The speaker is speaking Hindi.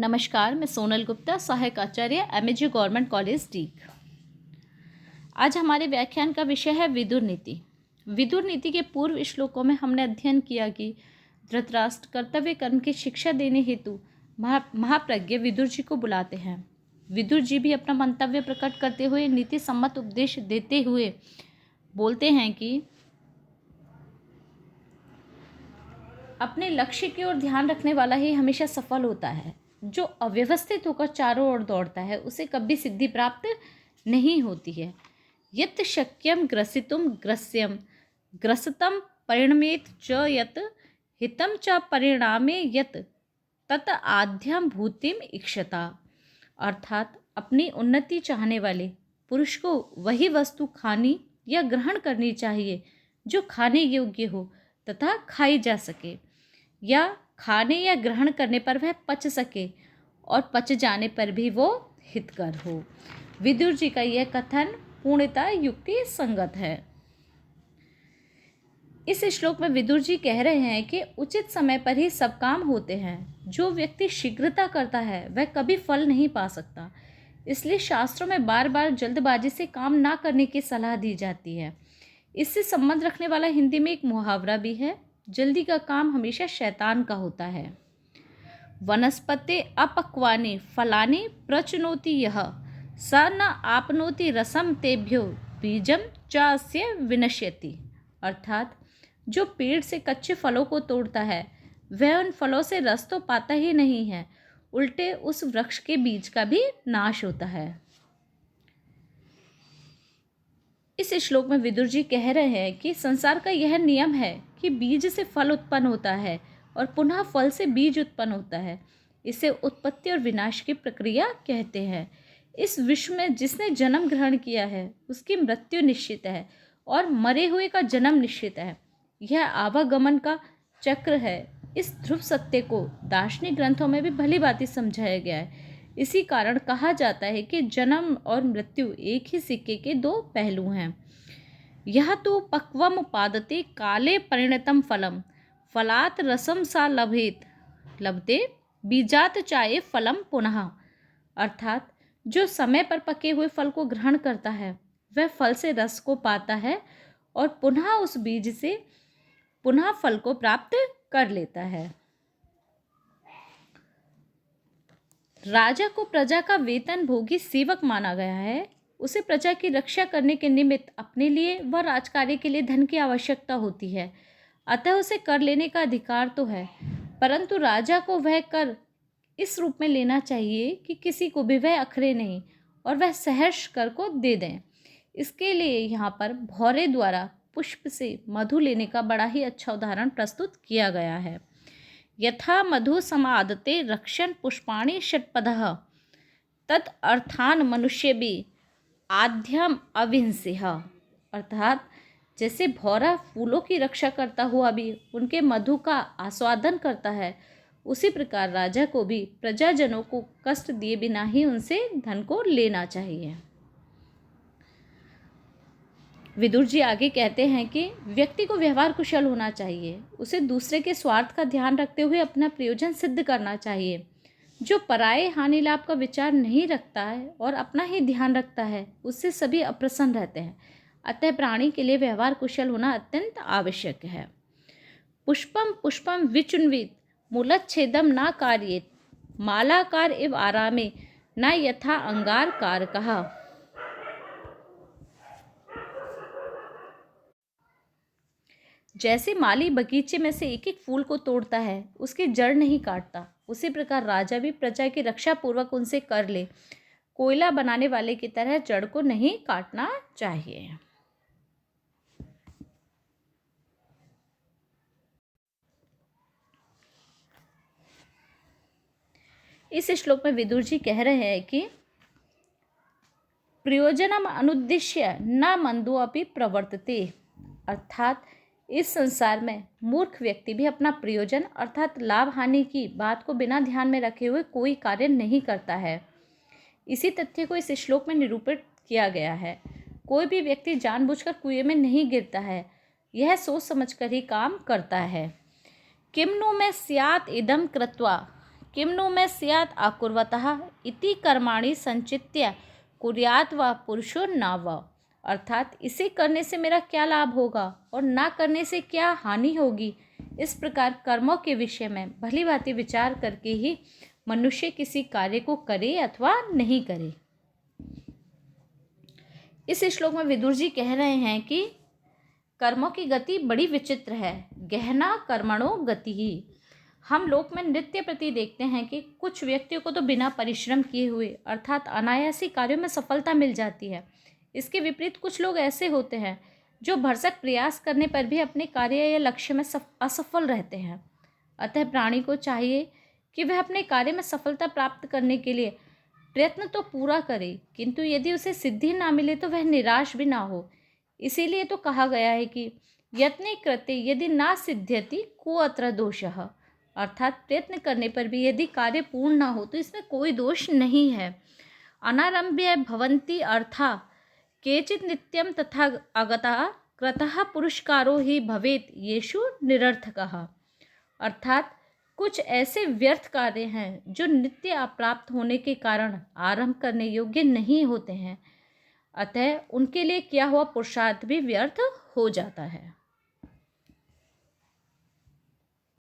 नमस्कार, मैं सोनल गुप्ता, सहायक आचार्य एमएजी गवर्नमेंट कॉलेज डीग। आज हमारे व्याख्यान का विषय है विदुर नीति। विदुर नीति के पूर्व श्लोकों में हमने अध्ययन किया कि धृतराष्ट्र कर्तव्य कर्म की शिक्षा देने हेतु महाप्रज्ञ विदुर जी को बुलाते हैं। विदुर जी भी अपना मंतव्य प्रकट करते हुए नीति सम्मत उपदेश देते हुए बोलते हैं कि अपने लक्ष्य की ओर ध्यान रखने वाला ही हमेशा सफल होता है। जो अव्यवस्थित होकर चारों ओर दौड़ता है उसे कभी सिद्धि प्राप्त नहीं होती है। यत् शक्यम ग्रसितुम ग्रस्यम ग्रसतम परिणमेत च यत् हितम च परिणामे यत् तत् आद्यम भूतिम इक्षता। अर्थात अपनी उन्नति चाहने वाले पुरुष को वही वस्तु खानी या ग्रहण करनी चाहिए जो खाने योग्य हो तथा खाई जा सके, या खाने या ग्रहण करने पर वह पच सके और पच जाने पर भी वो हितकर हो। विदुर जी का यह कथन पूर्णतः युक्ति संगत है। इस श्लोक में विदुर जी कह रहे हैं कि उचित समय पर ही सब काम होते हैं। जो व्यक्ति शीघ्रता करता है वह कभी फल नहीं पा सकता। इसलिए शास्त्रों में बार बार जल्दबाजी से काम ना करने की सलाह दी जाती है। इससे संबंध रखने वाला हिंदी में एक मुहावरा भी है, जल्दी का काम हमेशा शैतान का होता है। वनस्पते अपक्वानि फलानि प्रचनोति यः स न आपनोति रसम तेभ्यो बीजम चास्य विनश्यति। अर्थात जो पेड़ से कच्चे फलों को तोड़ता है वह उन फलों से रस तो पाता ही नहीं है, उल्टे उस वृक्ष के बीज का भी नाश होता है। इस श्लोक में विदुर जी कह रहे हैं कि संसार का यह नियम है कि बीज से फल उत्पन्न होता है और पुनः फल से बीज उत्पन्न होता है। इसे उत्पत्ति और विनाश की प्रक्रिया कहते हैं। इस विश्व में जिसने जन्म ग्रहण किया है उसकी मृत्यु निश्चित है और मरे हुए का जन्म निश्चित है। यह आवागमन का चक्र है। इस ध्रुव सत्य को दार्शनिक ग्रंथों में भी भली भांति समझाया गया है। इसी कारण कहा जाता है कि जन्म और मृत्यु एक ही सिक्के के दो पहलू हैं। यह तो पक्वम उपादते काले परिणतम फलम फलात रसम सा लभते बीजात चाये फलम पुनः। अर्थात जो समय पर पके हुए फल को ग्रहण करता है वह फल से रस को पाता है और पुनः उस बीज से पुनः फल को प्राप्त कर लेता है। राजा को प्रजा का वेतन भोगी सेवक माना गया है। उसे प्रजा की रक्षा करने के निमित्त अपने लिए व राजकार्य के लिए धन की आवश्यकता होती है, अतः उसे कर लेने का अधिकार तो है, परंतु राजा को वह कर इस रूप में लेना चाहिए कि किसी को भी वह अखरे नहीं और वह सहर्ष कर को दे दें। इसके लिए यहाँ पर भौरे द्वारा पुष्प से मधु लेने का बड़ा ही अच्छा उदाहरण प्रस्तुत किया गया है। यथा मधु समादते रक्षण पुष्पाणि षट्पदः तत् अर्थान मनुष्य भी आद्यम अविंसिह। अर्थात जैसे भौरा फूलों की रक्षा करता हुआ भी उनके मधु का आस्वादन करता है, उसी प्रकार राजा को भी प्रजाजनों को कष्ट दिए बिना ही उनसे धन को लेना चाहिए। विदुर जी आगे कहते हैं कि व्यक्ति को व्यवहार कुशल होना चाहिए। उसे दूसरे के स्वार्थ का ध्यान रखते हुए अपना प्रयोजन सिद्ध करना चाहिए। जो पराये हानि लाभ का विचार नहीं रखता है और अपना ही ध्यान रखता है उससे सभी अप्रसन्न रहते हैं। अतः प्राणी के लिए व्यवहार कुशल होना अत्यंत आवश्यक है। पुष्पम पुष्पम विचुन्वित मूलच्छेदम न कार्येत मालाकार इव आरामे न यथा अंगार कारकः। जैसे माली बगीचे में से एक एक फूल को तोड़ता है, उसकी जड़ नहीं काटता, उसी प्रकार राजा भी प्रजा की रक्षा पूर्वक उनसे कर ले। कोयला बनाने वाले की तरह जड़ को नहीं काटना चाहिए। इस श्लोक में विदुर जी कह रहे हैं कि प्रयोजनम अनुद्दिश्य न मंदो अपि प्रवर्तते। अर्थात इस संसार में मूर्ख व्यक्ति भी अपना प्रयोजन अर्थात लाभ हानि की बात को बिना ध्यान में रखे हुए कोई कार्य नहीं करता है। इसी तथ्य को इस श्लोक में निरूपित किया गया है। कोई भी व्यक्ति जानबूझकर कुएं में नहीं गिरता है, यह सोच समझकर ही काम करता है। किम नु में स्यात् इदं कृत्वा किम नु मे स्यात् अकुर्वतः इति कर्माणि संचित्य कुर्यात् वा पुरुषो न वा। अर्थात इसे करने से मेरा क्या लाभ होगा और ना करने से क्या हानि होगी, इस प्रकार कर्मों के विषय में भली भांति विचार करके ही मनुष्य किसी कार्य को करे अथवा नहीं करे। इस श्लोक में विदुर जी कह रहे हैं कि कर्मों की गति बड़ी विचित्र है। गहना कर्मणो गति ही। हम लोक में नृत्य प्रति देखते हैं कि कुछ व्यक्तियों को तो बिना परिश्रम किए हुए अर्थात अनायासी कार्यों में सफलता मिल जाती है। इसके विपरीत कुछ लोग ऐसे होते हैं जो भरसक प्रयास करने पर भी अपने कार्य या लक्ष्य में असफल रहते हैं। अतः प्राणी को चाहिए कि वह अपने कार्य में सफलता प्राप्त करने के लिए प्रयत्न तो पूरा करे, किंतु यदि उसे सिद्धि ना मिले तो वह निराश भी ना हो। इसीलिए तो कहा गया है कि यत्ने कृते यदि ना सिद्ध्यति को अत्र दोषः। अर्थात प्रयत्न करने पर भी यदि कार्य पूर्ण ना हो तो इसमें कोई दोष नहीं है। अनारंभ्य भवन्ति अर्था केचित् नित्यं तथा आगतः कृतः पुरस्कारो ही भवेत् येषु निरर्थकः। अर्थात कुछ ऐसे व्यर्थ कार्य हैं जो नित्य अप्राप्त होने के कारण आरंभ करने योग्य नहीं होते हैं, अतः उनके लिए किया हुआ पुरुषार्थ भी व्यर्थ हो जाता है।